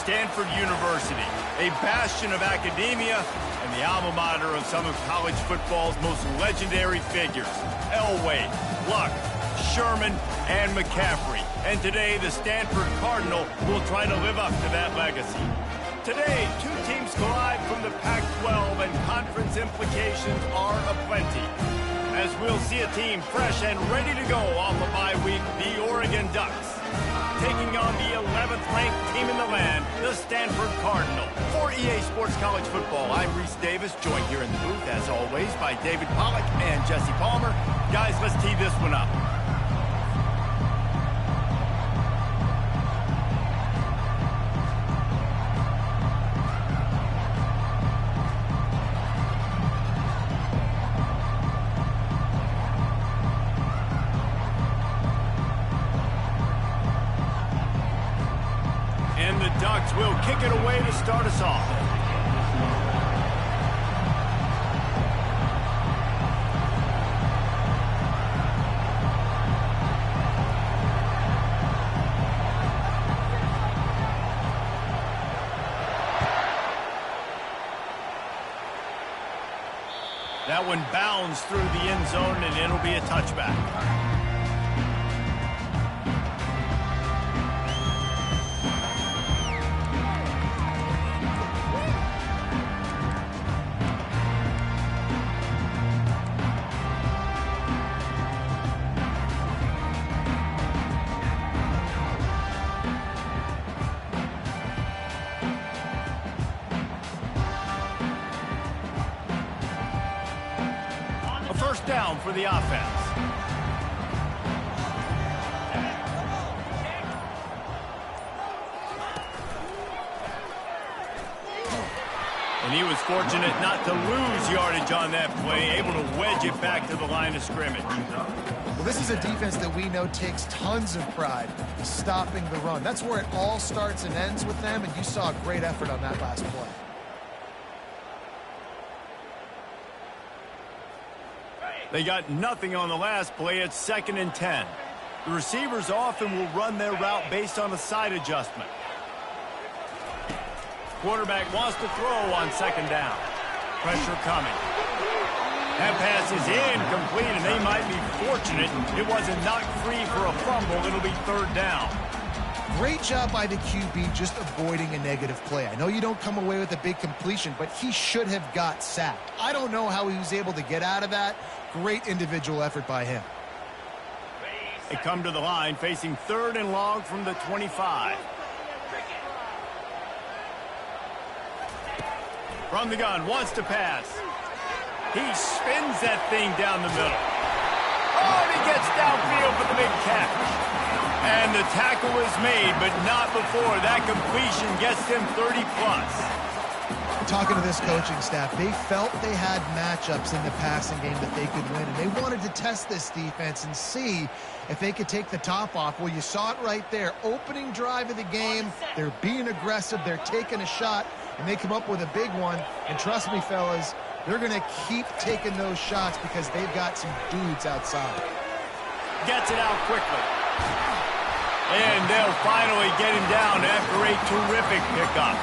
Stanford University, a bastion of academia and the alma mater of some of college football's most legendary figures. Elway, Luck, Sherman, and McCaffrey. And today, the Stanford Cardinal will try to live up to that legacy. Today, two teams collide from the Pac-12, and conference implications are aplenty. As we'll see a team fresh and ready to go off a bye week, the Oregon Ducks, taking on the 11th ranked team in the land, the Stanford Cardinal. For EA Sports College Football, I'm Reese Davis, joined here in the booth, as always, by David Pollack and Jesse Palmer. Guys, let's tee this one up. And the Ducks will kick it away to start us off. That one bounds through the end zone, and it'll be a touchback. First down for the offense. And he was fortunate not to lose yardage on that play, able to wedge it back to the line of scrimmage. Well, this is a defense that we know takes tons of pride stopping the run. That's where it all starts and ends with them, and you saw a great effort on that last play. They got nothing on the last play. It's 2nd and 10. The receivers often will run their route based on a side adjustment. Quarterback wants to throw on 2nd down. Pressure coming. That pass is incomplete, and they might be fortunate it wasn't knocked free for a fumble. It'll be 3rd down. Great job by the QB just avoiding a negative play. I know you don't come away with a big completion, but he should have got sacked. I don't know how he was able to get out of that. Great individual effort by him. They come to the line facing 3rd and long from the 25. From the gun, wants to pass. He spins that thing down the middle. Oh, and he gets downfield for the big catch. And the tackle is made, but not before that completion gets them 30-plus. Talking to this coaching staff, they felt they had matchups in the passing game that they could win, and they wanted to test this defense and see if they could take the top off. Well, you saw it right there. Opening drive of the game, they're being aggressive, they're taking a shot, and they come up with a big one. And trust me, fellas, they're going to keep taking those shots because they've got some dudes outside. Gets it out quickly. And they'll finally get him down after a terrific pickup.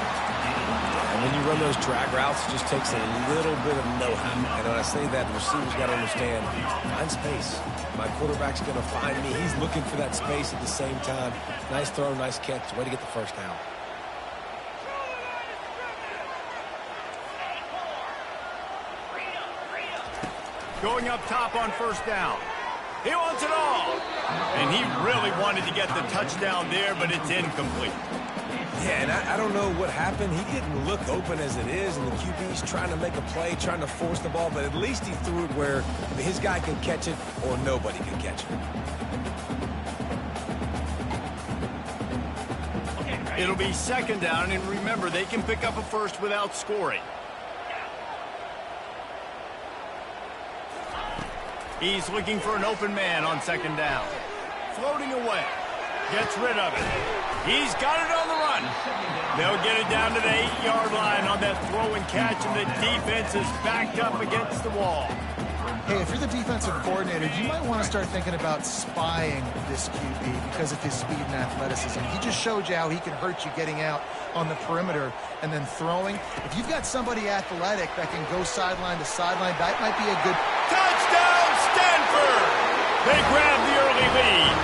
And when you run those drag routes, it just takes a little bit of know-how. And when I say that, the receiver's got to understand, find space. My quarterback's going to find me. He's looking for that space at the same time. Nice throw, nice catch. Way to get the first down. Going up top on 1st down. He wants it all. And he really wanted to get the touchdown there, but it's incomplete. Yeah, and I don't know what happened. He didn't look open as it is, and the QB's trying to make a play, trying to force the ball, but at least he threw it where his guy can catch it or nobody can catch it. It'll be second down, and remember, they can pick up a first without scoring. He's looking for an open man on second down. Floating away. Gets rid of it. He's got it on the run. They'll get it down to the 8-yard line on that throw and catch, and the defense is backed up against the wall. Hey, if you're the defensive coordinator, you might want to start thinking about spying this QB because of his speed and athleticism. He just showed you how he can hurt you getting out on the perimeter and then throwing. If you've got somebody athletic that can go sideline to sideline, that might be a good... Touchdown, Stanford! They grab the early lead.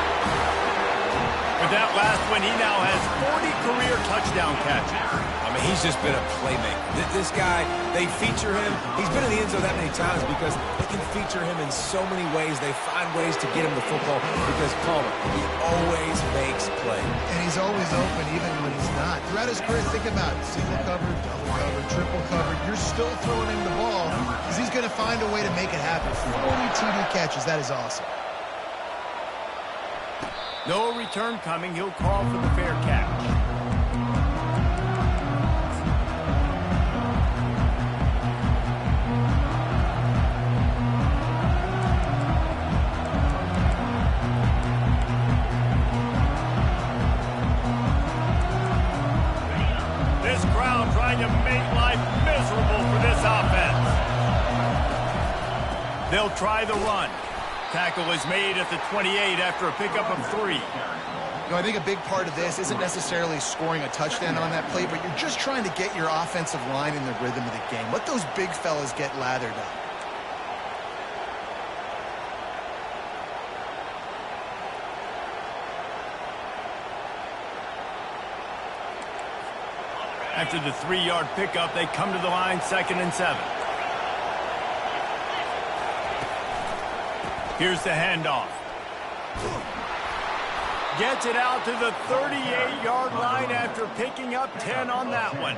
With that last one, he now has 40 career touchdown catches. I mean, he's just been a playmaker. This guy, they feature him. He's been in the end zone that many times because they can feature him in so many ways. They find ways to get him the football because, Palmer, he always makes plays. And he's always open even when he's not. Throughout his career, think about it. Single covered, double covered, triple covered. You're still throwing him the ball because he's going to find a way to make it happen. 40 TD catches. That is awesome. No return coming. He'll call for the fair catch. This crowd trying to make life miserable for this offense. They'll try the run. Tackle is made at the 28 after a pickup of 3. You know, I think a big part of this isn't necessarily scoring a touchdown on that play, but you're just trying to get your offensive line in the rhythm of the game. Let those big fellas get lathered up. After the 3-yard pickup, they come to the line, 2nd and 7. Here's the handoff. Gets it out to the 38-yard line after picking up 10 on that one.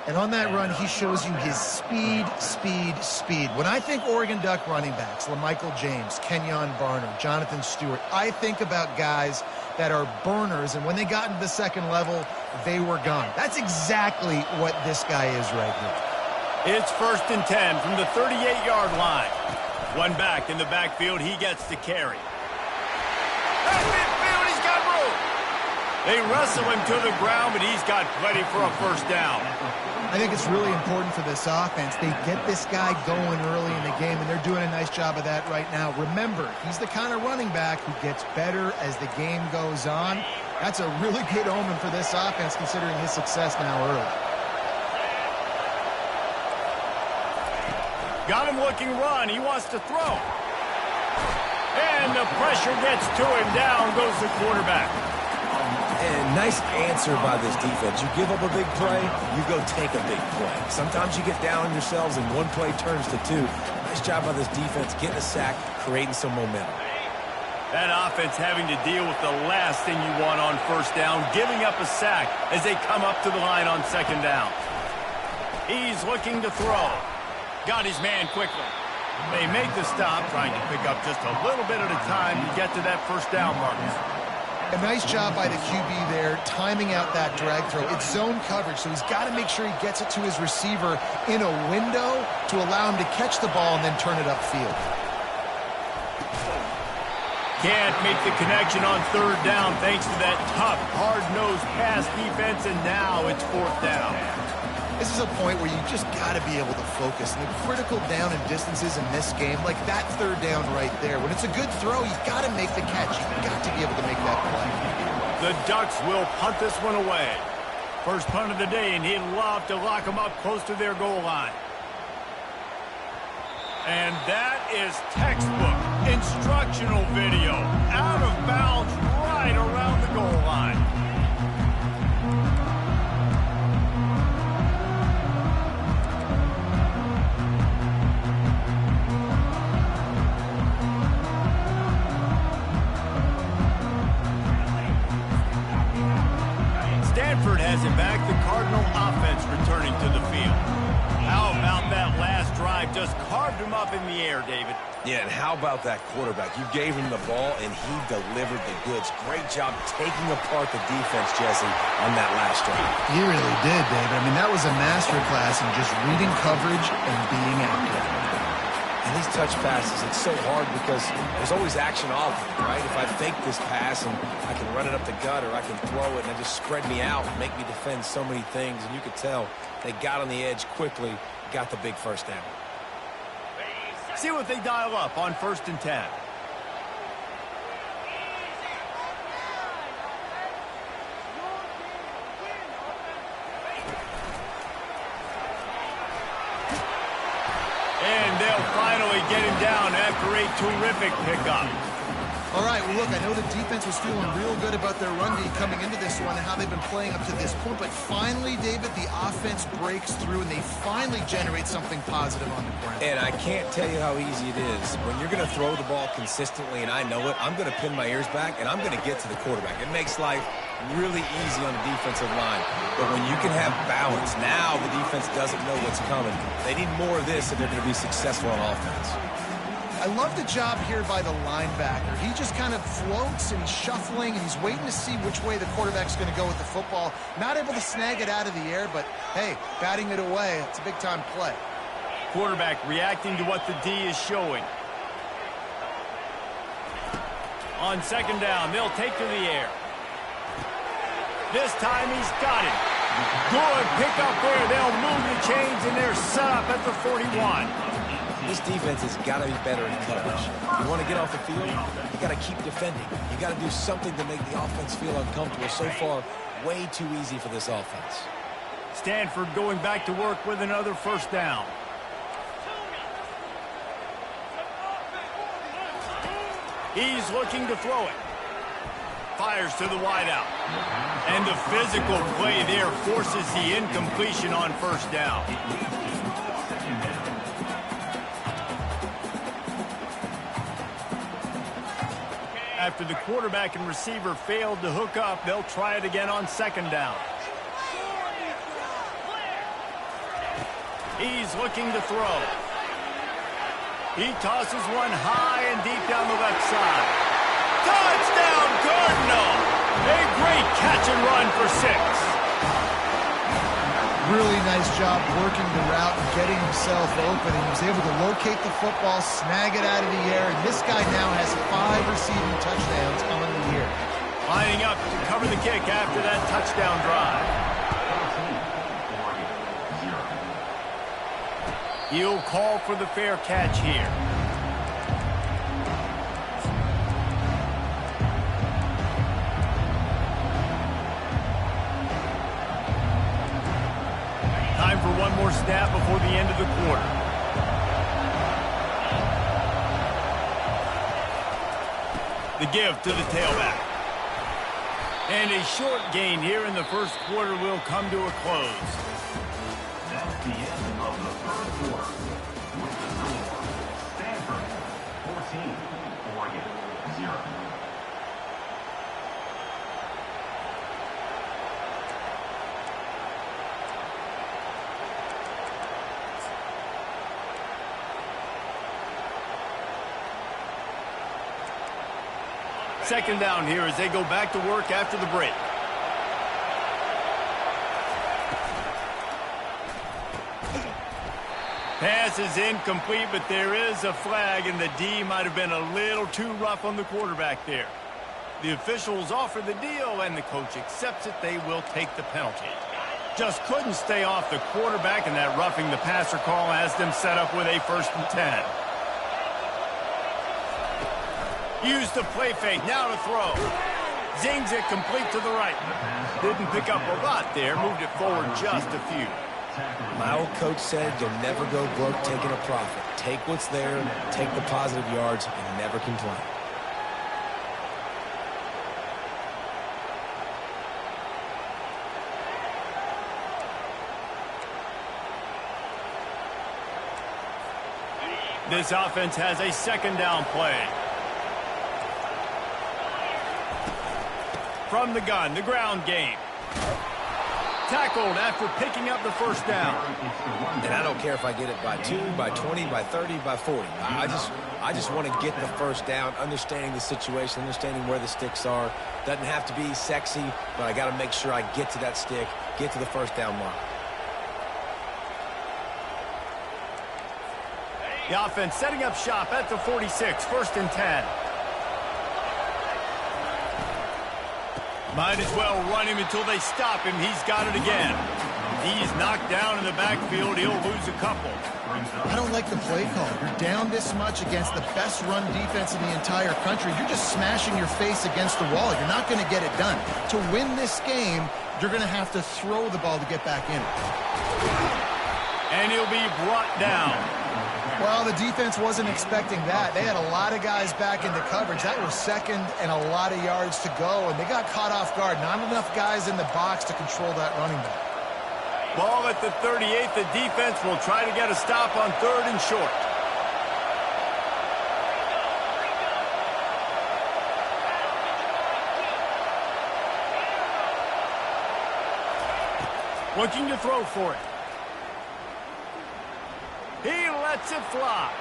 And on that run, he shows you his speed, speed, speed. When I think Oregon Duck running backs, LaMichael James, Kenyon Barner, Jonathan Stewart, I think about guys that are burners, and when they got into the second level, they were gone. That's exactly what this guy is right here. It's 1st and 10 from the 38-yard line. One back in the backfield, he gets to carry. At midfield, he's got room. They wrestle him to the ground, but he's got plenty for a first down. I think it's really important for this offense. They get this guy going early in the game, and they're doing a nice job of that right now. Remember, he's the kind of running back who gets better as the game goes on. That's a really good omen for this offense, considering his success now early. Got him looking run. He wants to throw. And the pressure gets to him. Down goes the quarterback. And nice answer by this defense. You give up a big play, you go take a big play. Sometimes you get down on yourselves and one play turns to 2. Nice job by this defense getting a sack, creating some momentum. That offense having to deal with the last thing you want on first down, giving up a sack as they come up to the line on second down. He's looking to throw. Got his man quickly. They make the stop, trying to pick up just a little bit at a time to get to that first down mark. A nice job by the QB there, timing out that drag throw. It's zone coverage, so he's got to make sure he gets it to his receiver in a window to allow him to catch the ball and then turn it upfield. Can't make the connection on third down thanks to that tough, hard-nosed pass defense, and now it's 4th down. This is a point where you just got to be able to focus. And the critical down and distances in this game, like that third down right there, when it's a good throw, you got to make the catch. You got to be able to make that play. The Ducks will punt this one away. First punt of the day, and he'd love to lock them up close to their goal line. And that is textbook instructional video. Out of bounds right around the goal line. Stanford has it back. The Cardinal offense returning to the field. How about that last drive? Just carved him up in the air, David. Yeah, and how about that quarterback? You gave him the ball, and he delivered the goods. Great job taking apart the defense, Jesse, on that last drive. He really did, David. I mean, that was a masterclass in just reading coverage and being accurate. And these touch passes, it's so hard because there's always action off, right? If I fake this pass and I can run it up the gut or I can throw it and it just spread me out and make me defend so many things. And you could tell they got on the edge quickly, got the big first down. See what they dial up on 1st and 10. And they'll finally get him down after a terrific pickup. All right, well, look, I know the defense was feeling real good about their run D coming into this one and how they've been playing up to this point, but finally, David, the offense breaks through and they finally generate something positive on the ground. And I can't tell you how easy it is. When you're going to throw the ball consistently, and I know it, I'm going to pin my ears back, and I'm going to get to the quarterback. It makes life really easy on the defensive line. But when you can have balance, now the defense doesn't know what's coming. They need more of this if they're going to be successful on offense. I love the job here by the linebacker. He just kind of floats and he's shuffling and he's waiting to see which way the quarterback's going to go with the football. Not able to snag it out of the air, but hey, batting it away, it's a big-time play. Quarterback reacting to what the D is showing. On 2nd down, they'll take to the air. This time he's got it. Good pickup there. They'll move the chains and they're set up at the 41. This defense has got to be better in coverage. You want to get off the field, you got to keep defending. You got to do something to make the offense feel uncomfortable. So far, way too easy for this offense. Stanford going back to work with another 1st down. He's looking to throw it. Fires to the wideout. And the physical play there forces the incompletion on 1st down. After the quarterback and receiver failed to hook up, they'll try it again on 2nd down. He's looking to throw. He tosses one high and deep down the left side. Touchdown, Cardinal! A great catch and run for 6. Really nice job working the route and getting himself open. And he was able to locate the football, snag it out of the air, and this guy now has 5 receiving touchdowns on the year. Lining up to cover the kick after that touchdown drive. He'll call for the fair catch here. Time for one more snap before the end of the quarter. The give to the tailback. And a short gain here in the 1st quarter will come to a close. That's the end of the 1st quarter. With the score, Stanford 14, Oregon 0. Second down here as they go back to work after the break. Pass is incomplete, but there is a flag, and the D might have been a little too rough on the quarterback there. The officials offer the deal, and the coach accepts it. They will take the penalty. Just couldn't stay off the quarterback, and that roughing the passer call has them set up with a 1st and 10. Use the play fake, now to throw. Zings it complete to the right. Didn't pick up a lot there, moved it forward just a few. My old coach said you'll never go broke taking a profit. Take what's there, take the positive yards, and never complain. This offense has a 2nd down play. From the gun, the ground game. Tackled after picking up the first down. And I don't care if I get it by 2, by 20, by 30, by 40. I just want to get the first down, understanding the situation, understanding where the sticks are. Doesn't have to be sexy, but I got to make sure I get to that stick, get to the first down mark. The offense setting up shop at the 46, 1st and 10. Might as well run him until they stop him. He's got it again. He's knocked down in the backfield. He'll lose a couple. I don't like the play call. You're down this much against the best run defense in the entire country. You're just smashing your face against the wall. You're not going to get it done. To win this game, you're going to have to throw the ball to get back in it. And he'll be brought down. Well, the defense wasn't expecting that. They had a lot of guys back into coverage. That was second and a lot of yards to go, and they got caught off guard. Not enough guys in the box to control that running back. Ball at the 38. The defense will try to get a stop on 3rd and short. Looking to throw for it. He lets it fly.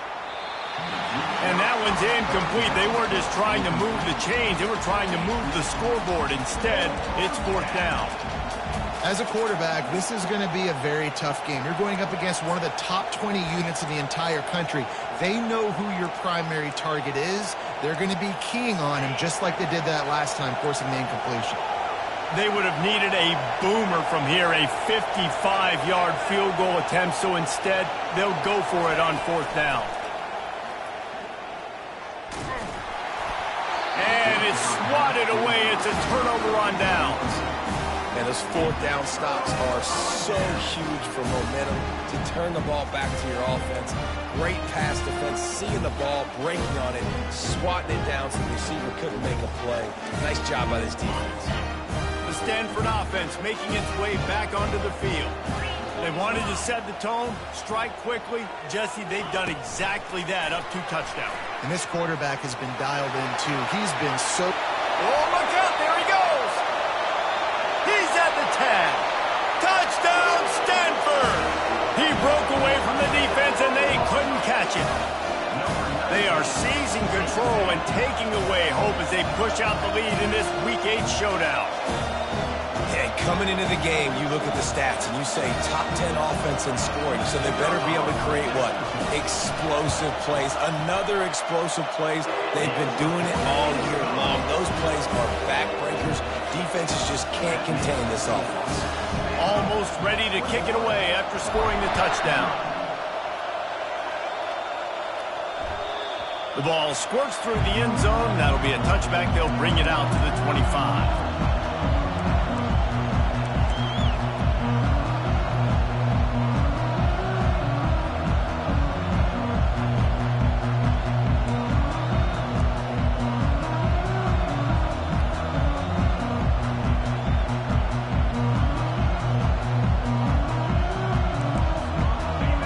And that one's incomplete. They weren't just trying to move the chains. They were trying to move the scoreboard. Instead, it's 4th down. As a quarterback, this is going to be a very tough game. You're going up against one of the top 20 units in the entire country. They know who your primary target is. They're going to be keying on him just like they did that last time, forcing the incompletion. They would have needed a boomer from here, a 55-yard field goal attempt, so instead they'll go for it on 4th down. And it's swatted away. It's a turnover on downs. And those 4th down stops are so huge for momentum to turn the ball back to your offense. Great pass defense, seeing the ball, breaking on it, swatting it down so the receiver couldn't make a play. Nice job by this defense. The Stanford offense making its way back onto the field. They wanted to set the tone, strike quickly. Jesse, they've done exactly that, up 2 touchdowns. And this quarterback has been dialed in, too. He's been so... Oh, look out, there he goes! He's at the 10. Touchdown, Stanford! He broke away from the defense, and they couldn't catch him. They are seizing control and taking away hope as they push out the lead in this Week 8 showdown. And coming into the game, you look at the stats and you say top 10 offense in scoring, so they better be able to create what? Explosive plays. Another explosive plays. They've been doing it all year long. Those plays are backbreakers. Defenses just can't contain this offense. Almost ready to kick it away after scoring the touchdown. The ball squirts through the end zone. That'll be a touchback. They'll bring it out to the 25.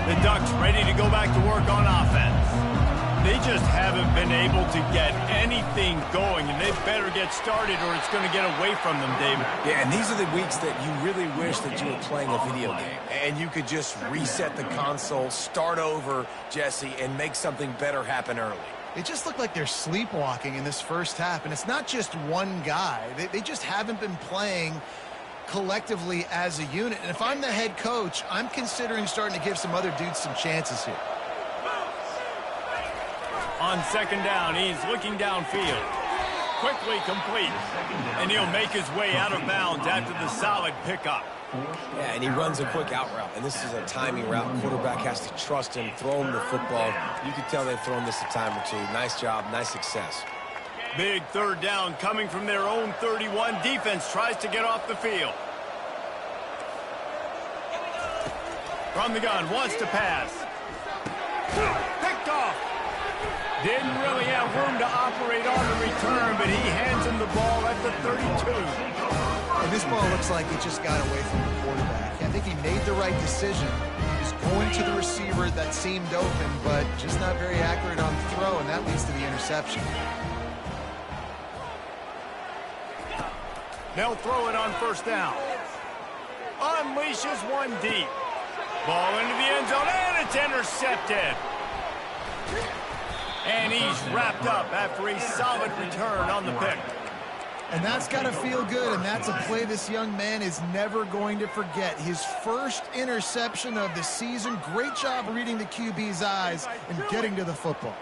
The Ducks ready to go back to work on offense. They just haven't been able to get anything going, and they better get started or it's going to get away from them, David. Yeah, and these are the weeks that you really wish that you were playing a video game and you could just reset the console, start over, Jesse, and make something better happen early. It just looked like they're sleepwalking in this first half, and it's not just one guy. They just haven't been playing collectively as a unit. And if I'm the head coach, I'm considering starting to give some other dudes some chances here. On 2nd down, he's looking downfield. Quickly complete. And he'll make his way out of bounds after the solid pickup. Yeah, and he runs a quick out route, and this is a timing route. Quarterback has to trust him, throw him the football. You can tell they've thrown this a time or two. Nice job, nice success. Big 3rd down coming from their own 31. Defense tries to get off the field. From the gun, wants to pass. Picked off. Didn't really have room to operate on the return, but he hands him the ball at the 32. And this ball looks like it just got away from the quarterback. I think he made the right decision. He was going to the receiver that seemed open, but just not very accurate on the throw, and that leads to the interception. They'll throw it on 1st down. unleashes one deep. Ball into the end zone, and it's intercepted. And he's wrapped up after a solid return on the pick. And that's got to feel good, and that's a play this young man is never going to forget. His first interception of the season. Great job reading the QB's eyes and getting to the football.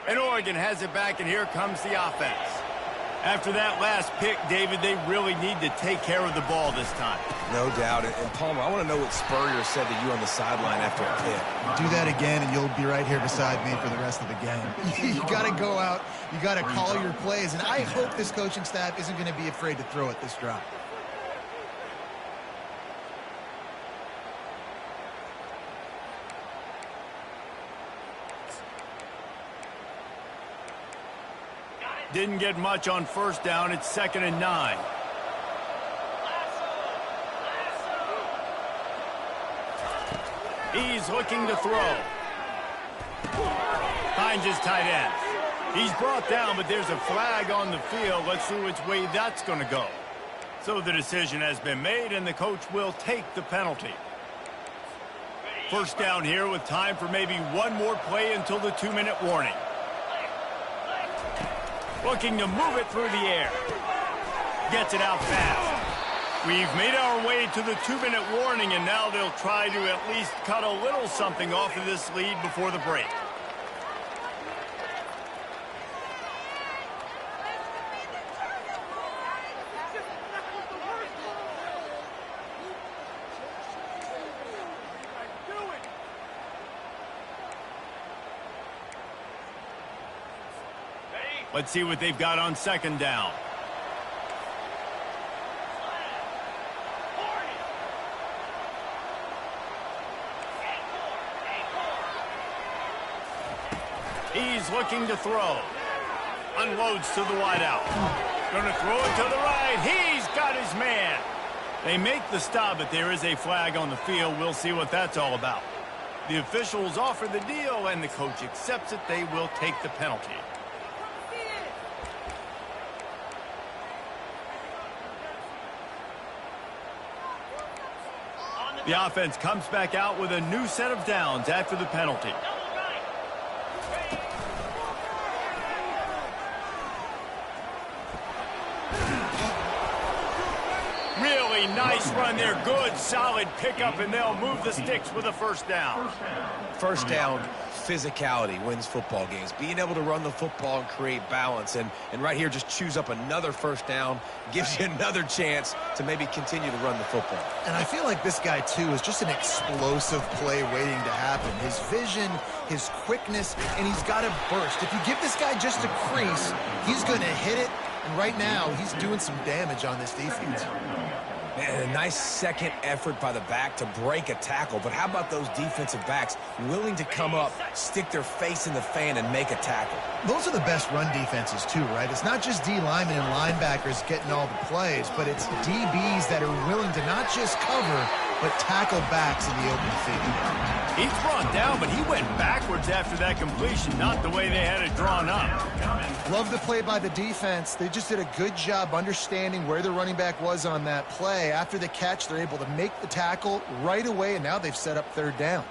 And Oregon has it back, and here comes the offense. After that last pick, David, they really need to take care of the ball this time. No doubt. And Palmer, I want to know what Spurrier said to you on the sideline after a pick. Do that again, and you'll be right here beside me for the rest of the game. You got to go out. You got to call your plays. And I hope this coaching staff isn't going to be afraid to throw it this drive. Didn't get much on first down. It's 2nd and 9. He's looking to throw. Finds his tight end. He's brought down, but there's a flag on the field. Let's see which way that's going to go. So the decision has been made, and the coach will take the penalty. First down here with time for maybe one more play until the 2-minute warning. Looking to move it through the air. Gets it out fast. We've made our way to the 2-minute warning, and now they'll try to at least cut a little something off of this lead before the break. Let's see what they've got on 2nd down. He's looking to throw. Unloads to the wideout. Gonna throw it to the right. He's got his man. They make the stop, but there is a flag on the field. We'll see what that's all about. The officials offer the deal, and the coach accepts it. They will take the penalty. The offense comes back out with a new set of downs after the penalty. Really nice run there. Good, solid pickup, and they'll move the sticks with a first down. First down, physicality wins football games. Being able to run the football and create balance. And right here, just choose up another first down. Gives you another chance to maybe continue to run the football. And I feel like this guy, too, is just an explosive play waiting to happen. His vision, his quickness, and he's got a burst. If you give this guy just a crease, he's going to hit it. And right now, he's doing some damage on this defense. Man, a nice second effort by the back to break a tackle. But how about those defensive backs willing to come up, stick their face in the fan, and make a tackle? Those are the best run defenses, too, right? It's not just D linemen and linebackers getting all the plays, but it's DBs that are willing to not just cover, but tackle backs in the open field. He's brought down, but he went backwards after that completion, not the way they had it drawn up. Love the play by the defense. They just did a good job understanding where the running back was on that play. After the catch, they're able to make the tackle right away, and now they've set up 3rd down.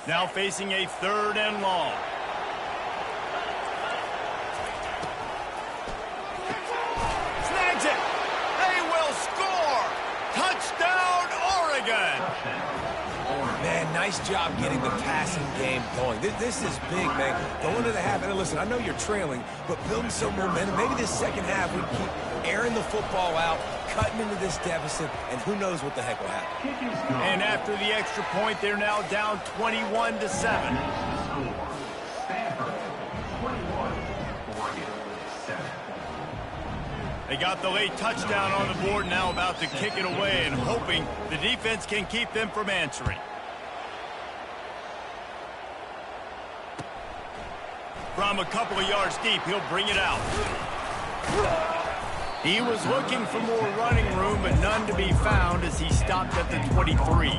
Now facing a 3rd and long. Snags it. They will score. Touchdown, Oregon. Man, nice job getting the passing game going. This is big, man. Going into the half, and listen, I know you're trailing, but building some momentum. Maybe this second half we keep airing the football out, cutting into this deficit, and who knows what the heck will happen. And after the extra point, they're now down 21-7. Stanford, 21, Oregon, 7. They got the late touchdown on the board, now about to kick it away and hoping the defense can keep them from answering. From a couple of yards deep, he'll bring it out. He was looking for more running room, but none to be found as he stopped at the 23.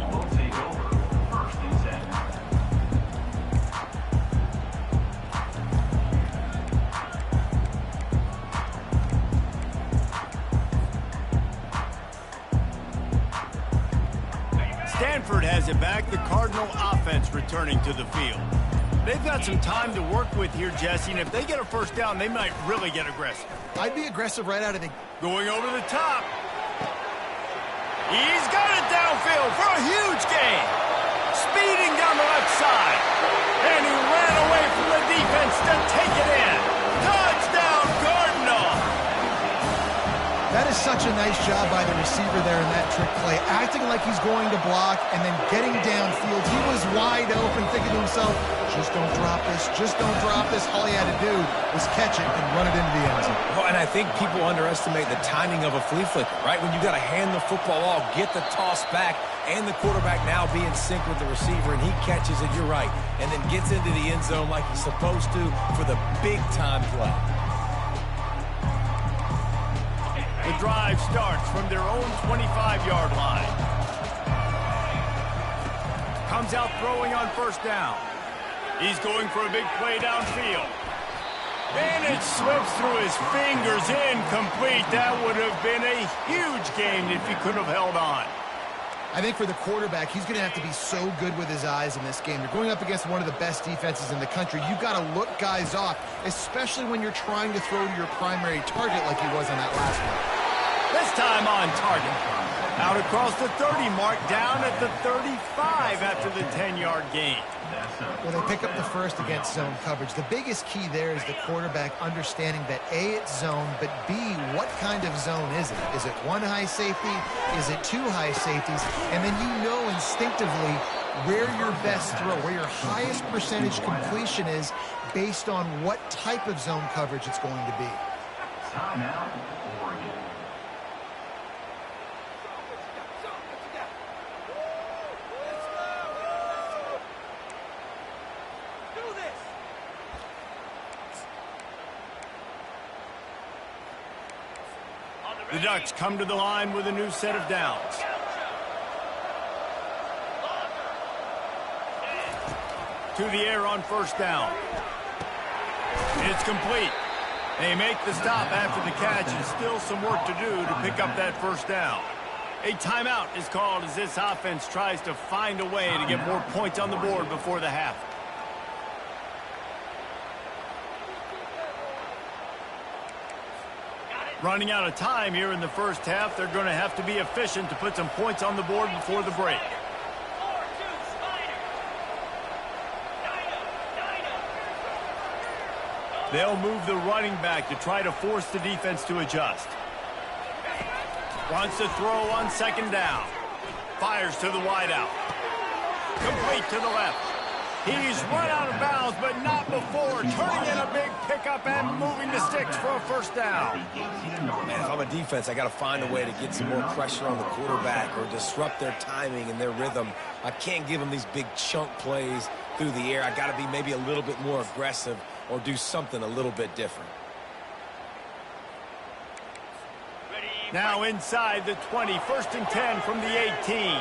Stanford has it back. The Cardinal offense returning to the field. They've got some time to work with here, Jesse, and if they get a first down, they might really get aggressive. I'd be aggressive right out of the... Going over the top. He's got it downfield for a huge gain. Speeding down the left side. And he ran away from the defense to take it in. Touchdown, Cardinal! That is such a nice job by the receiver there in that trick play. Acting like he's going to block and then getting downfield. He was wide open, thinking to himself, just don't drop this, just don't drop this. All he had to do was catch it and run it into the end zone. Well, and I think people underestimate the timing of a flea flicker, right? When you got to hand the football off, get the toss back, and the quarterback now be in sync with the receiver, and he catches it, you're right, and then gets into the end zone like he's supposed to for the big-time play. The drive starts from their own 25-yard line. Comes out throwing on first down. He's going for a big play downfield. And it slips through his fingers, incomplete. That would have been a huge gain if he could have held on. I think for the quarterback, he's going to have to be so good with his eyes in this game. You're going up against one of the best defenses in the country. You've got to look guys off, especially when you're trying to throw to your primary target like he was on that last one. This time on target. Out across the 30 mark, down at the 35 after the 10-yard gain. Well, they pick up the first against zone coverage. The biggest key there is the quarterback understanding that A, it's zone, but B, what kind of zone is it? Is it one high safety? Is it two high safeties? And then you know instinctively where your best throw, where your highest percentage completion is based on what type of zone coverage it's going to be. Timeout, Oregon. The Ducks come to the line with a new set of downs. To the air on first down. It's complete. They make the stop after the catch, and still some work to do to pick up that first down. A timeout is called as this offense tries to find a way to get more points on the board before the half. Running out of time here in the first half. They're going to have to be efficient to put some points on the board before the break. They'll move the running back to try to force the defense to adjust. Wants to throw on second down. Fires to the wideout. Complete to the left. He's run out of bounds, but not before turning in a big pickup and moving the sticks for a first down. Man, if I'm a defense, I got to find a way to get some more pressure on the quarterback or disrupt their timing and their rhythm. I can't give them these big chunk plays through the air. I got to be maybe a little bit more aggressive or do something a little bit different. Now inside the 20, 1st and 10 from the 18.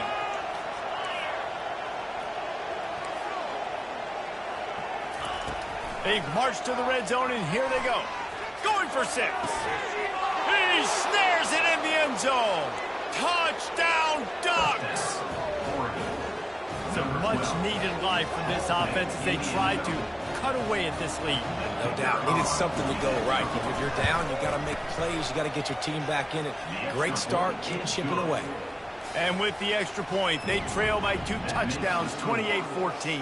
They've marched to the red zone, and here they go. Going for 6. He snares it in the end zone. Touchdown, Ducks! It's a much-needed life for this offense as they try to cut away at this lead. No doubt. Needed something to go right. If you're down, you got to make plays. You got to get your team back in it. Great start. Keep chipping away. And with the extra point, they trail by 2 touchdowns, 28-14.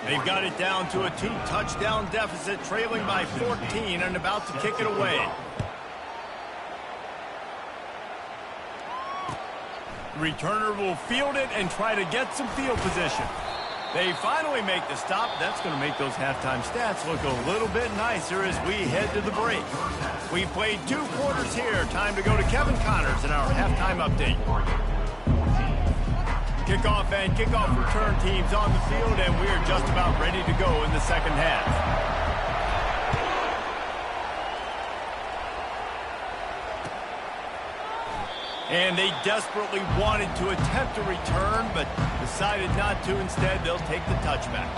They've got it down to a 2-touchdown deficit, trailing by 14 and about to kick it away. Returner will field it and try to get some field position. They finally make the stop. That's going to make those halftime stats look a little bit nicer as we head to the break. We played 2 quarters here. Time to go to Kevin Connors in our halftime update. Kickoff and kickoff return teams on the field, and we are just about ready to go in the second half. And they desperately wanted to attempt a return, but decided not to. Instead, they'll take the touchback.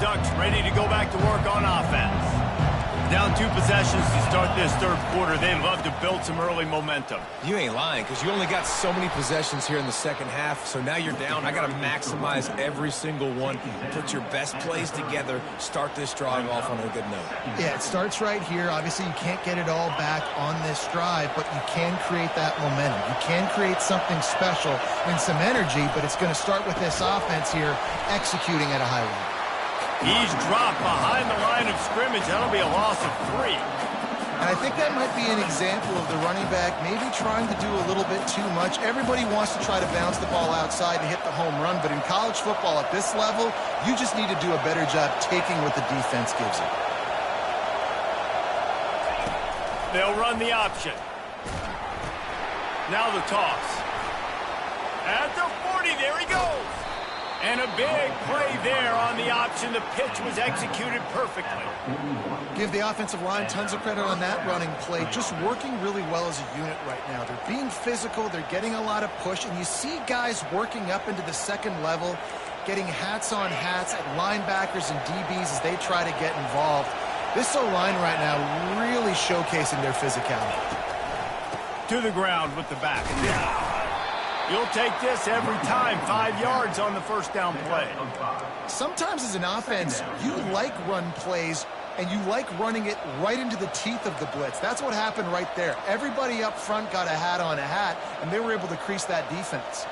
Ducks ready to go back to work on offense. Down 2 possessions to start this third quarter. They'd love to build some early momentum. You ain't lying, because you only got so many possessions here in the second half, so now you're down. I got to maximize every single one. Put your best plays together. Start this drive off on a good note. Yeah, it starts right here. Obviously, you can't get it all back on this drive, but you can create that momentum. You can create something special and some energy, but it's going to start with this offense here executing at a high level. He's dropped behind the line of scrimmage. That'll be a loss of 3. And I think that might be an example of the running back maybe trying to do a little bit too much. Everybody wants to try to bounce the ball outside and hit the home run, but in college football at this level, you just need to do a better job taking what the defense gives you. They'll run the option. Now the toss. At the 40, there he goes. And a big play there on the option. The pitch was executed perfectly. Give the offensive line tons of credit on that running play. Just working really well as a unit right now. They're being physical. They're getting a lot of push. And you see guys working up into the second level, getting hats on hats at linebackers and DBs as they try to get involved. This O-line right now really showcasing their physicality. To the ground with the back. You'll take this every time. 5 yards on the first down play. Sometimes as an offense, you like run plays, and you like running it right into the teeth of the blitz. That's what happened right there. Everybody up front got a hat on a hat, and they were able to crease that defense.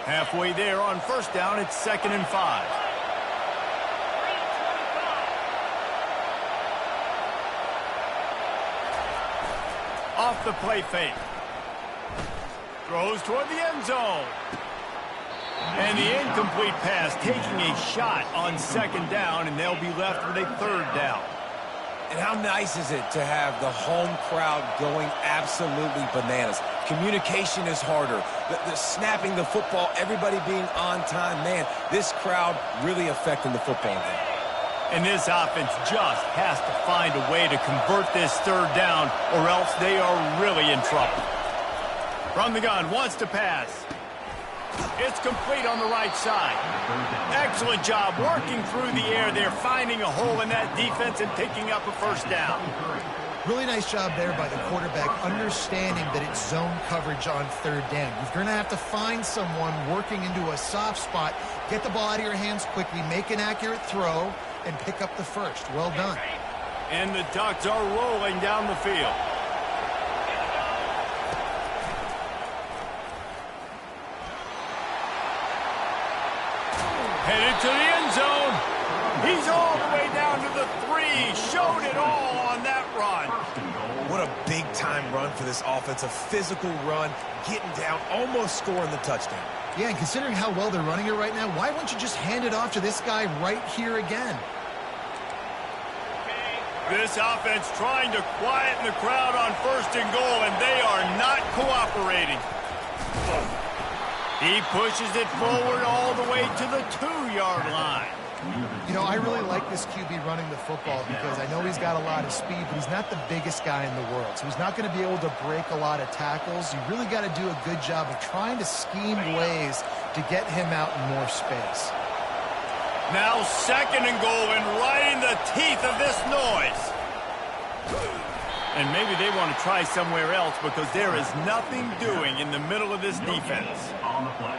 Halfway there on first down, it's 2nd and 5. Off the play fake. Throws toward the end zone. And the incomplete pass taking a shot on 2nd down, and they'll be left with a 3rd down. And how nice is it to have the home crowd going absolutely bananas? Communication is harder. The snapping the football, everybody being on time. Man, this crowd really affecting the football game. And this offense just has to find a way to convert this 3rd down, or else they are really in trouble. From the gun, wants to pass. It's complete on the right side. Excellent job working through the air there, finding a hole in that defense and picking up a 1st down. Really nice job there by the quarterback, understanding that it's zone coverage on 3rd down. You're going to have to find someone working into a soft spot, get the ball out of your hands quickly, make an accurate throw, and pick up the 1st. Well done. And the Ducks are rolling down the field. Headed to the end zone. He's all the way down to the 3. Showed it all on that run. What a big-time run for this offense. A physical run, getting down, almost scoring the touchdown. Yeah, and considering how well they're running it right now, why wouldn't you just hand it off to this guy right here again? This offense trying to quieten the crowd on 1st and goal, and they are not cooperating. He pushes it forward all the way to the 2-yard line. You know, I really like this QB running the football because I know he's got a lot of speed, but he's not the biggest guy in the world. So he's not going to be able to break a lot of tackles. You really got to do a good job of trying to scheme ways to get him out in more space. Now 2nd and goal, and right in the teeth of this noise. And maybe they want to try somewhere else because there is nothing doing in the middle of this defense.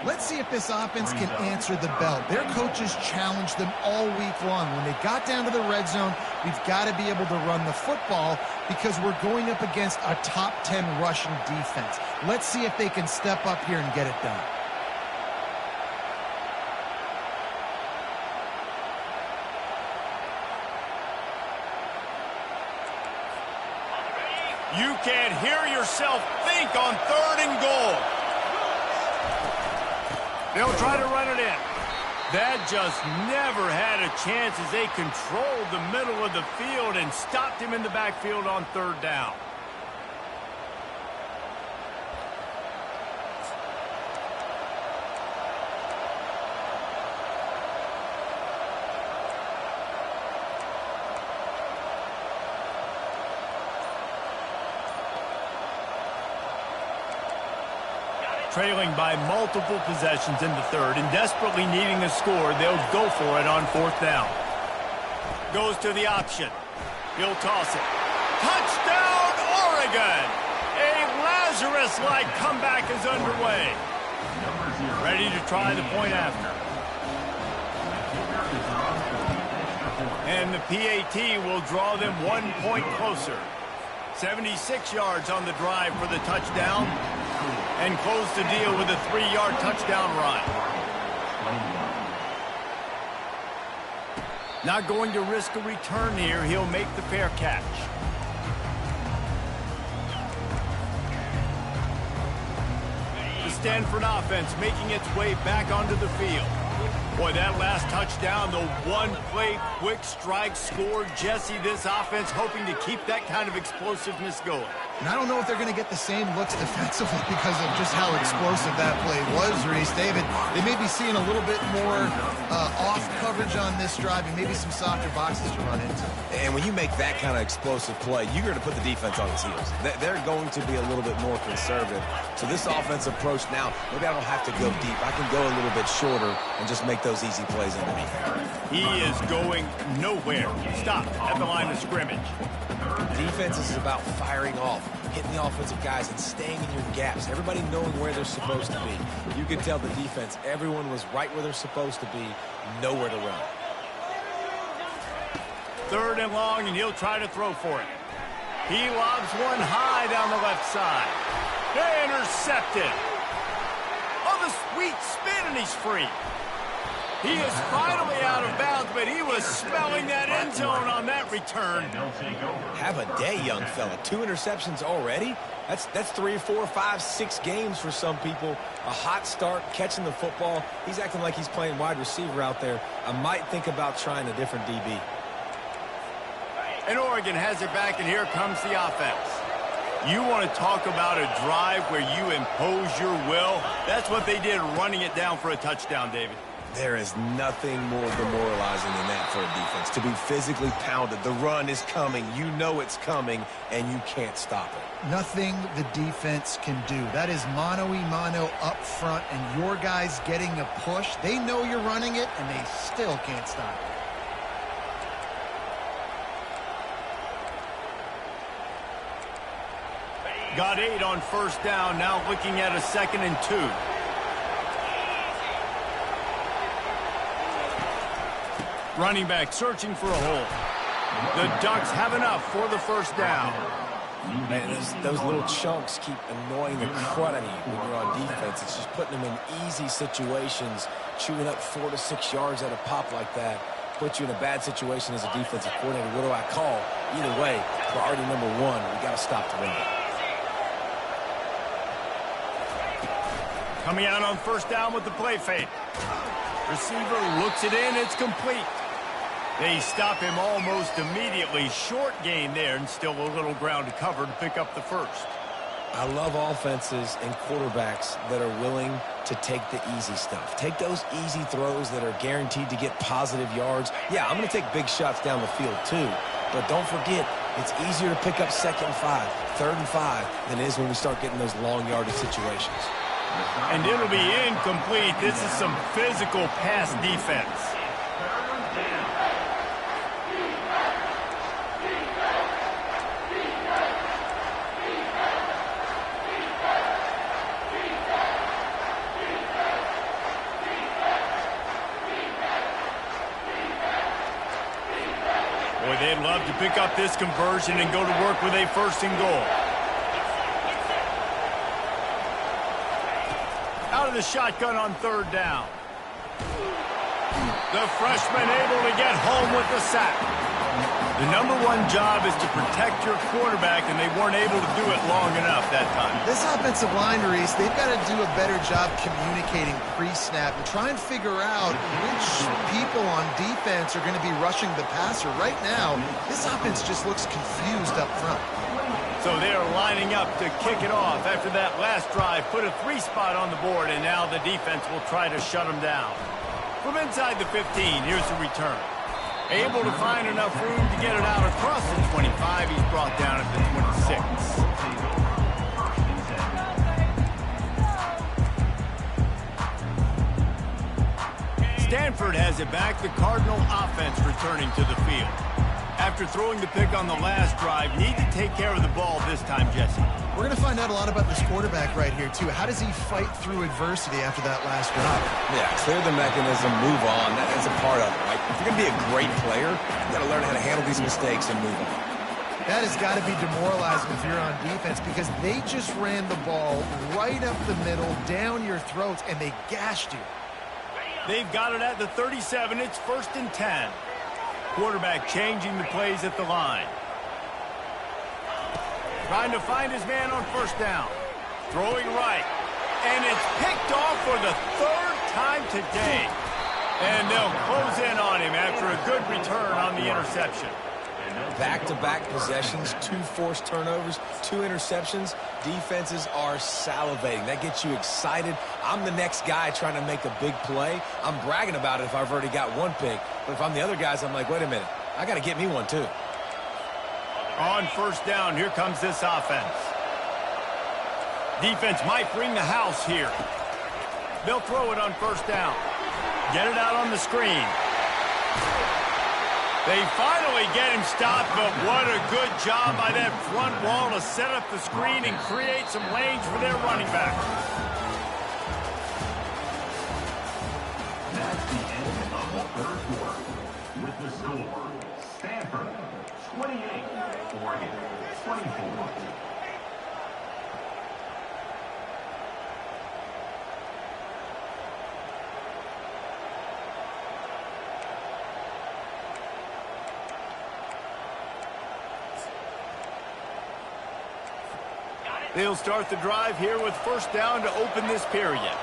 Let's see if this offense can answer the bell. Their coaches challenged them all week long. When they got down to the red zone, we've got to be able to run the football because we're going up against a top 10 rushing defense. Let's see if they can step up here and get it done. You can't hear yourself think on 3rd and goal. They'll try to run it in. That just never had a chance as they controlled the middle of the field and stopped him in the backfield on third down. Trailing by multiple possessions in the third and desperately needing a score, they'll go for it on fourth down. Goes to the option. He'll toss it. Touchdown, Oregon! A Lazarus-like comeback is underway. Ready to try the point after. And the PAT will draw them 1 point closer. 76 yards on the drive for the touchdown. And close the deal with a 3-yard touchdown run. Not going to risk a return here. He'll make the fair catch. The Stanford offense making its way back onto the field. Boy, that last touchdown, the one-play quick strike score. Jesse, this offense hoping to keep that kind of explosiveness going. And I don't know if they're going to get the same looks defensively because of just how explosive that play was, Reese. David, they may be seeing a little bit more off coverage on this drive and maybe some softer boxes to run into. And when you make that kind of explosive play, you're going to put the defense on its heels. They're going to be a little bit more conservative. So this offense approach now, maybe I don't have to go deep. I can go a little bit shorter and just make those easy plays underneath. He is going nowhere. Stop at the line of scrimmage. Defense is about firing off, hitting the offensive guys and staying in your gaps. Everybody knowing where they're supposed to be. You could tell the defense, everyone was right where they're supposed to be, nowhere to run. Third and long, and he'll try to throw for it. He lobs one high down the left side. Intercepted. Oh, the sweet spin, and he's free. He is finally out of bounds, but he was smelling that end zone on that return. Have a day, young fella. 2 interceptions already? That's 3, 4, 5, 6 games for some people. A hot start, catching the football. He's acting like he's playing wide receiver out there. I might think about trying a different DB. And Oregon has it back, and here comes the offense. You want to talk about a drive where you impose your will? That's what they did, running it down for a touchdown, David. There is nothing more demoralizing than that for a defense. To be physically pounded. The run is coming. You know it's coming, and you can't stop it. Nothing the defense can do. That is mano-a-mano up front, and your guys getting a push. They know you're running it, and they still can't stop it. Got 8 on first down, now looking at a 2nd and 2. Running back searching for a hole. The Ducks have enough for the first down. Man, those little chunks keep annoying the crud out of you when you're on defense. It's just putting them in easy situations, chewing up 4 to 6 yards at a pop like that. Put you in a bad situation as a defensive coordinator. What do I call? Either way, priority number 1, we got to stop the run. Coming out on first down with the play fake. Receiver looks it in, it's complete. They stop him almost immediately. Short gain there, and still a little ground to cover to pick up the first. I love offenses and quarterbacks that are willing to take the easy stuff. Take those easy throws that are guaranteed to get positive yards. Yeah, I'm going to take big shots down the field too. But don't forget, it's easier to pick up 2nd and 5, 3rd and 5 than it is when we start getting those long yardage situations. And it'll be incomplete. This is some physical pass defense. Boy, they'd love to pick up this conversion and go to work with a 1st and goal. Out of the shotgun on 3rd down. The freshman able to get home with the sack. The number one job is to protect your quarterback, and they weren't able to do it long enough that time. This offensive line, Reese, they've got to do a better job communicating pre-snap and try and figure out which people on defense are going to be rushing the passer. Right now, this offense just looks confused up front. So they are lining up to kick it off after that last drive. Put a 3-spot on the board, and now the defense will try to shut them down. From inside the 15, here's the return. Able to find enough room to get it out across the 25. He's brought down at the 26. Stanford has it back. The Cardinal offense returning to the field. After throwing the pick on the last drive, need to take care of the ball this time, Jesse. We're going to find out a lot about this quarterback right here, too. How does he fight through adversity after that last drive? Yeah, clear the mechanism, move on. That's a part of it, right? If you're going to be a great player, you got to learn how to handle these mistakes and move on. That has got to be demoralizing if you're on defense because they just ran the ball right up the middle, down your throats, and they gashed you. They've got it at the 37. It's 1st and 10. Quarterback changing the plays at the line. Trying to find his man on 1st down. Throwing right. And it's picked off for the 3rd time today. And they'll close in on him after a good return on the interception. Back-to-back possessions, 2 forced turnovers, 2 interceptions. Defenses are salivating. That gets you excited. I'm the next guy trying to make a big play. I'm bragging about it if I've already got 1 pick. But if I'm the other guys, I'm like, wait a minute. I got to get me 1 too. On 1st down, here comes this offense. Defense might bring the house here. They'll throw it on 1st down. Get it out on the screen. They finally get him stopped, but what a good job by that front wall to set up the screen and create some lanes for their running back. That's the end of the 3rd quarter. With the score, Stanford 28, Oregon 24. They'll start the drive here with 1st down to open this period.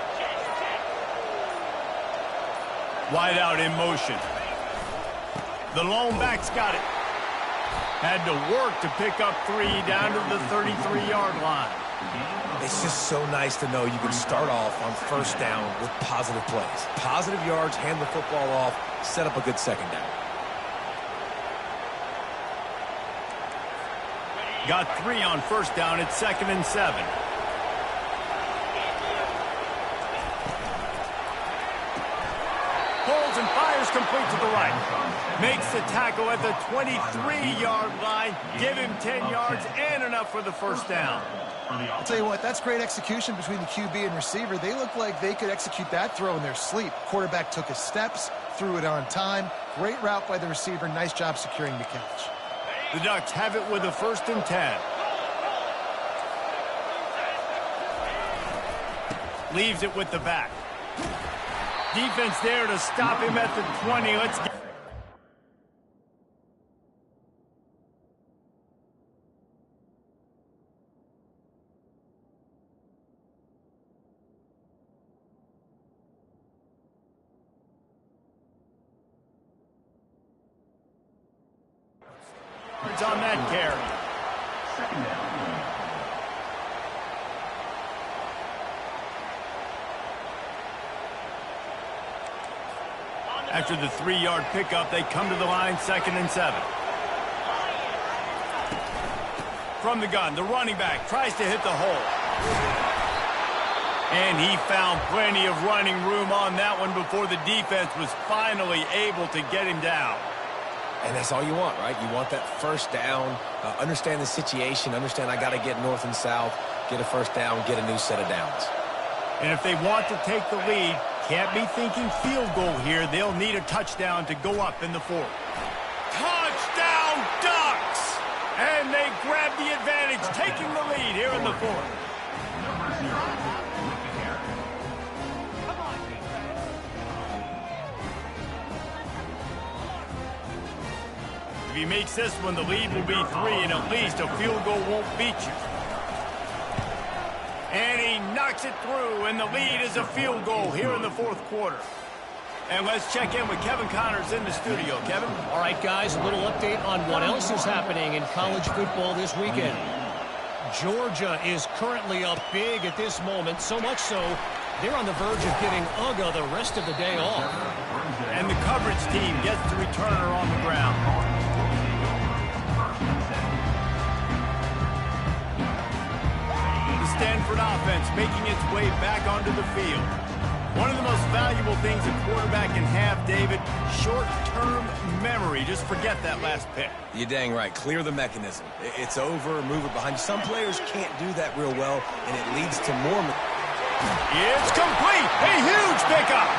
Wide out in motion. The lone back's got it. Had to work to pick up 3 down to the 33-yard line. It's just so nice to know you can start off on 1st down with positive plays. Positive yards, hand the football off, set up a good 2nd down. Got 3 on 1st down. It's 2nd and 7. Pulls and fires complete to the right. Makes the tackle at the 23-yard line. Give him 10 yards and enough for the 1st down. I'll tell you what, that's great execution between the QB and receiver. They look like they could execute that throw in their sleep. Quarterback took his steps, threw it on time. Great route by the receiver. Nice job securing the catch. The Ducks have it with a 1st and 10. Leaves it with the back. Defense there to stop him at the 20. Let's get on that carry. 2nd down. After the 3-yard pickup, they come to the line, 2nd and 7. From the gun, the running back tries to hit the hole. And he found plenty of running room on that one before the defense was finally able to get him down. And that's all you want, right? You want that 1st down, understand the situation, understand I got to get north and south, get a 1st down, get a new set of downs. And if they want to take the lead, can't be thinking field goal here. They'll need a touchdown to go up in the 4th. Touchdown, Ducks! And they grab the advantage, taking the lead here in the 4th. If he makes this one, the lead will be 3, and at least a field goal won't beat you. And he knocks it through, and the lead is a field goal here in the fourth quarter. And let's check in with Kevin Connors in the studio. Kevin? All right, guys, a little update on what else is happening in college football this weekend. Georgia is currently up big at this moment, so much so they're on the verge of giving Uga the rest of the day off. And the coverage team gets the returner on the ground. The Stanford offense making its way back onto the field. One of the most valuable things a quarterback can have, David, short-term memory. Just forget that last pick. You're dang right. Clear the mechanism. It's over, move it behind you. Some players can't do that real well, and it leads to more. It's complete. A huge pickup.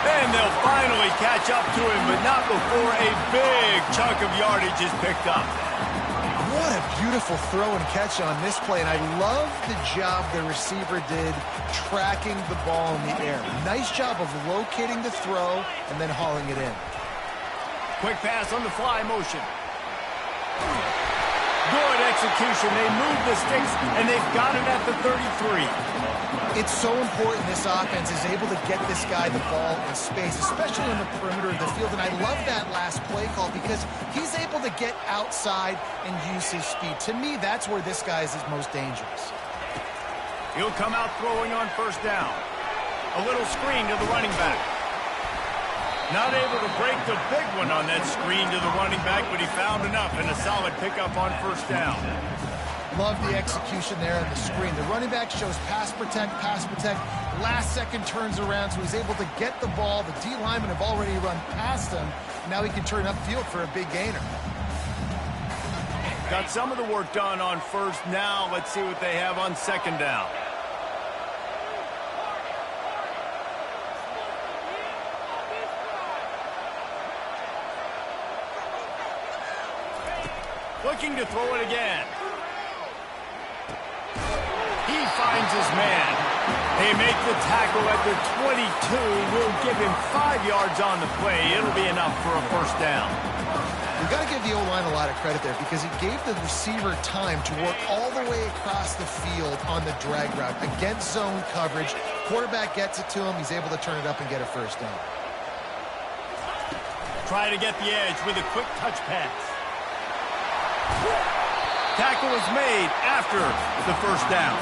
And they'll finally catch up to him, but not before a big chunk of yardage is picked up. What a beautiful throw and catch on this play, and I love the job the receiver did tracking the ball in the air. Nice job of locating the throw and then hauling it in. Quick pass on the fly motion. Good execution. They move the sticks, and they've got it at the 33. It's so important this offense is able to get this guy the ball in space, especially on the perimeter of the field. And I love that last play call because he's able to get outside and use his speed. To me, that's where this guy is his most dangerous. He'll come out throwing on first down. A little screen to the running back. Not able to break the big one on that screen to the running back, but he found enough and a solid pickup on first down. Love the execution there on the screen. The running back shows pass protect. Last second turns around, so he's able to get the ball. The D linemen have already run past him. Now he can turn upfield for a big gainer. Got some of the work done on first. Now let's see what they have on second down. Looking to throw it again. He finds his man. They make the tackle at the 22. Will give him 5 yards on the play. It'll be enough for a first down. We've got to give the O-line a lot of credit there because he gave the receiver time to work all the way across the field on the drag route. Against zone coverage, quarterback gets it to him. He's able to turn it up and get a first down. Try to get the edge with a quick touch pass. Tackle is made after the first down.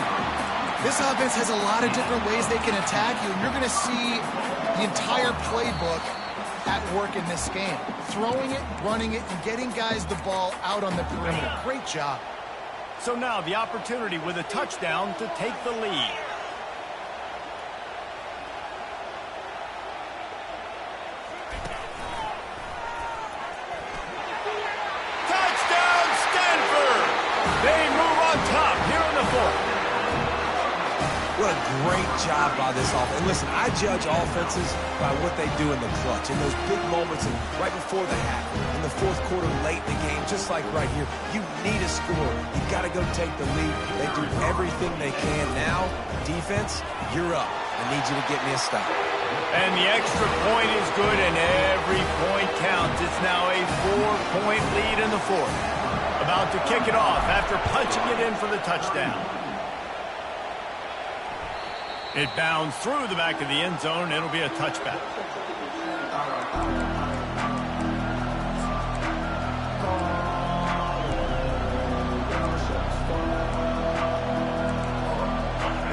This offense has a lot of different ways they can attack you, and you're going to see the entire playbook at work in this game. Throwing it, running it, and getting guys the ball out on the perimeter. Great job. So now the opportunity with a touchdown to take the lead. Touchdown, Stanford! They move on top here in the fourth. What a great job by this offense. And listen, I judge offenses by what they do in the clutch, in those big moments and right before the half, in the fourth quarter, late in the game, just like right here. You need a score. You got to go take the lead. They do everything they can. Now, defense, you're up. I need you to get me a stop. And the extra point is good, and every point counts. It's now a 4-point lead in the fourth. About to kick it off after punching it in for the touchdown. It bounds through the back of the end zone. It'll be a touchback.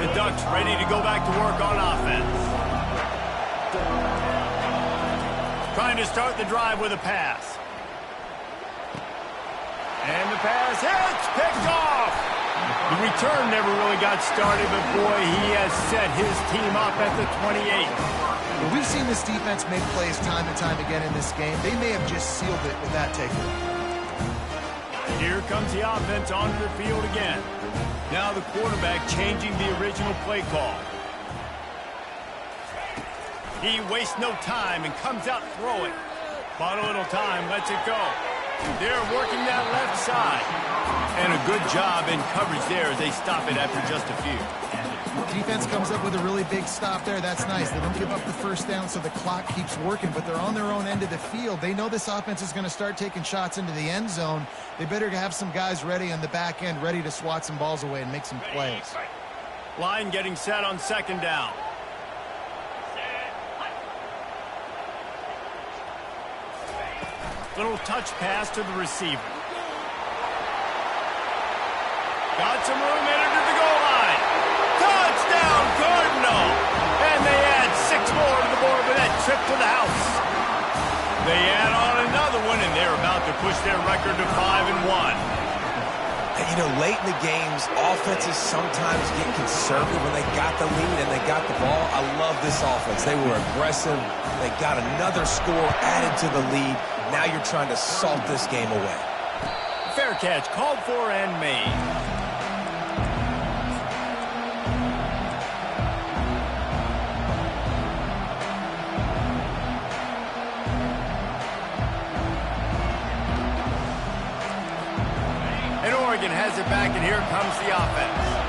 The Ducks ready to go back to work on offense. Trying to start the drive with a pass. And the pass hits, picked off. The return never really got started, but boy, he has set his team up at the 28. Well, we've seen this defense make plays time and time again in this game. They may have just sealed it with that takeaway. Here comes the offense onto the field again. Now the quarterback changing the original play call. He wastes no time and comes out throwing. Bought a little time, lets it go. They're working that left side. And a good job in coverage there as they stop it after just a few. Defense comes up with a really big stop there. That's nice. They don't give up the first down, so the clock keeps working, but they're on their own end of the field. They know this offense is going to start taking shots into the end zone. They better have some guys ready on the back end, ready to swat some balls away and make some plays. Line getting set on second down. Little touch pass to the receiver. Got some room headed to the goal line. Touchdown, Cardinal! And they add 6 more to the board with that trip to the house. They add on another one, and they're about to push their record to 5-1. You know, late in the games, offenses sometimes get conservative when they got the lead and they got the ball. I love this offense. They were aggressive. They got another score added to the lead. Now you're trying to salt this game away. Fair catch, called for and made. And Oregon has it back, and here comes the offense.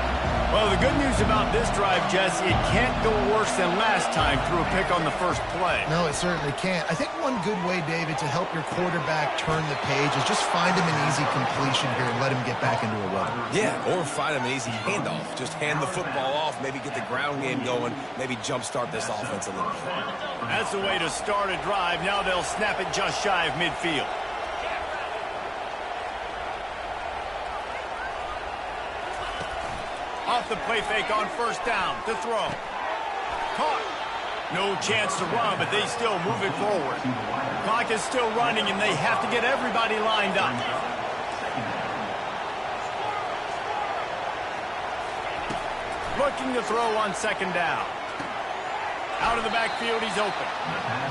Well, the good news about this drive, Jess, it can't go worse than last time through a pick on the first play. No, it certainly can't. I think one good way, David, to help your quarterback turn the page is just find him an easy completion here and let him get back into a rhythm. Yeah, or find him an easy handoff. Just hand the football off, maybe get the ground game going, maybe jumpstart this offense a little bit. That's the way to start a drive. Now they'll snap it just shy of midfield. Off the play fake on first down to throw. Caught. No chance to run, but they still move it forward. Clock is still running, and they have to get everybody lined up. Looking to throw on second down. Out of the backfield, he's open.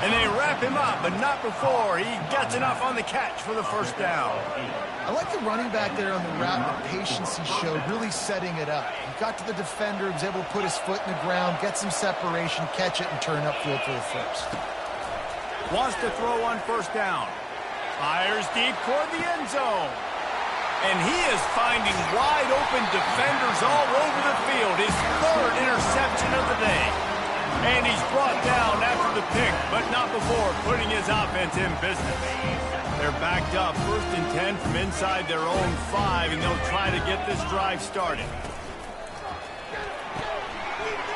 And they wrap him up, but not before he gets enough on the catch for the first down. I like the running back there on the route, the patience he showed, really setting it up. He got to the defender, was able to put his foot in the ground, get some separation, catch it, and turn upfield for the first. Wants to throw on first down. Fires deep toward the end zone. And he is finding wide open defenders all over the field. His 3rd interception of the day. And he's brought down after the pick, but not before putting his offense in business. They're backed up 1st and 10 from inside their own 5, and they'll try to get this drive started.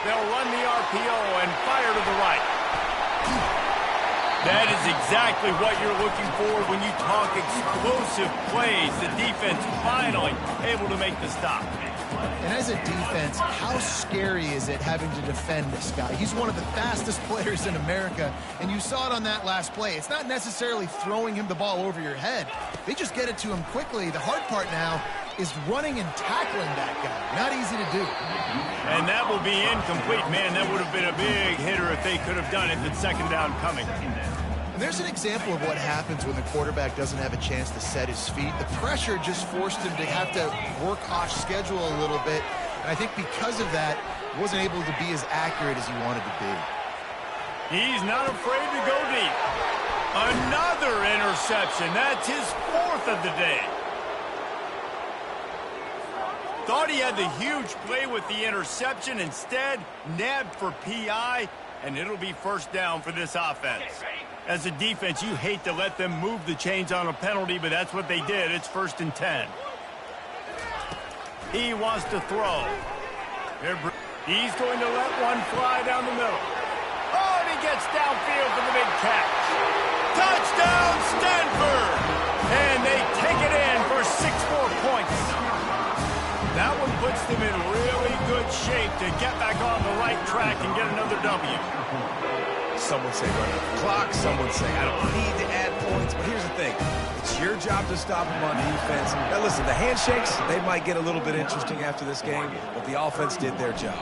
They'll run the RPO and fire to the right. That is exactly what you're looking for when you talk explosive plays. The defense finally able to make the stop. And as a defense, how scary is it having to defend this guy? He's one of the fastest players in America, and you saw it on that last play. It's not necessarily throwing him the ball over your head. They just get it to him quickly. The hard part now is running and tackling that guy. Not easy to do. And that will be incomplete. Man, that would have been a big hitter if they could have done it, but second down coming. And there's an example of what happens when the quarterback doesn't have a chance to set his feet. The pressure just forced him to have to work off schedule a little bit. And I think because of that, he wasn't able to be as accurate as he wanted to be. He's not afraid to go deep. Another interception. That's his 4th of the day. Thought he had the huge play with the interception. Instead, nabbed for PI, and it'll be first down for this offense. As a defense, you hate to let them move the chains on a penalty, but that's what they did. It's 1st and 10. He wants to throw. He's going to let one fly down the middle. Oh, and he gets downfield for the big catch. Touchdown, Stanford! And they take it in for 6 more points. That one puts them in really good shape to get back on the right track and get another W. Some would say run out the clock. Some would say I don't need to add points. But here's the thing. It's your job to stop them on defense. Now, listen, the handshakes, they might get a little bit interesting after this game, but the offense did their job.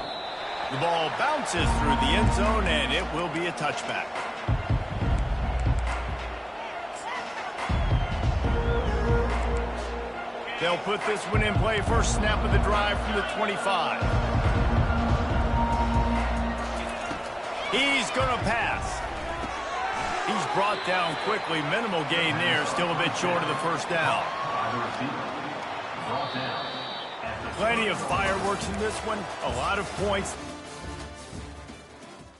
The ball bounces through the end zone, and it will be a touchback. They'll put this one in play. First snap of the drive from the 25. He's going to pass. He's brought down quickly. Minimal gain there. Still a bit short of the first down. Plenty of fireworks in this one. A lot of points.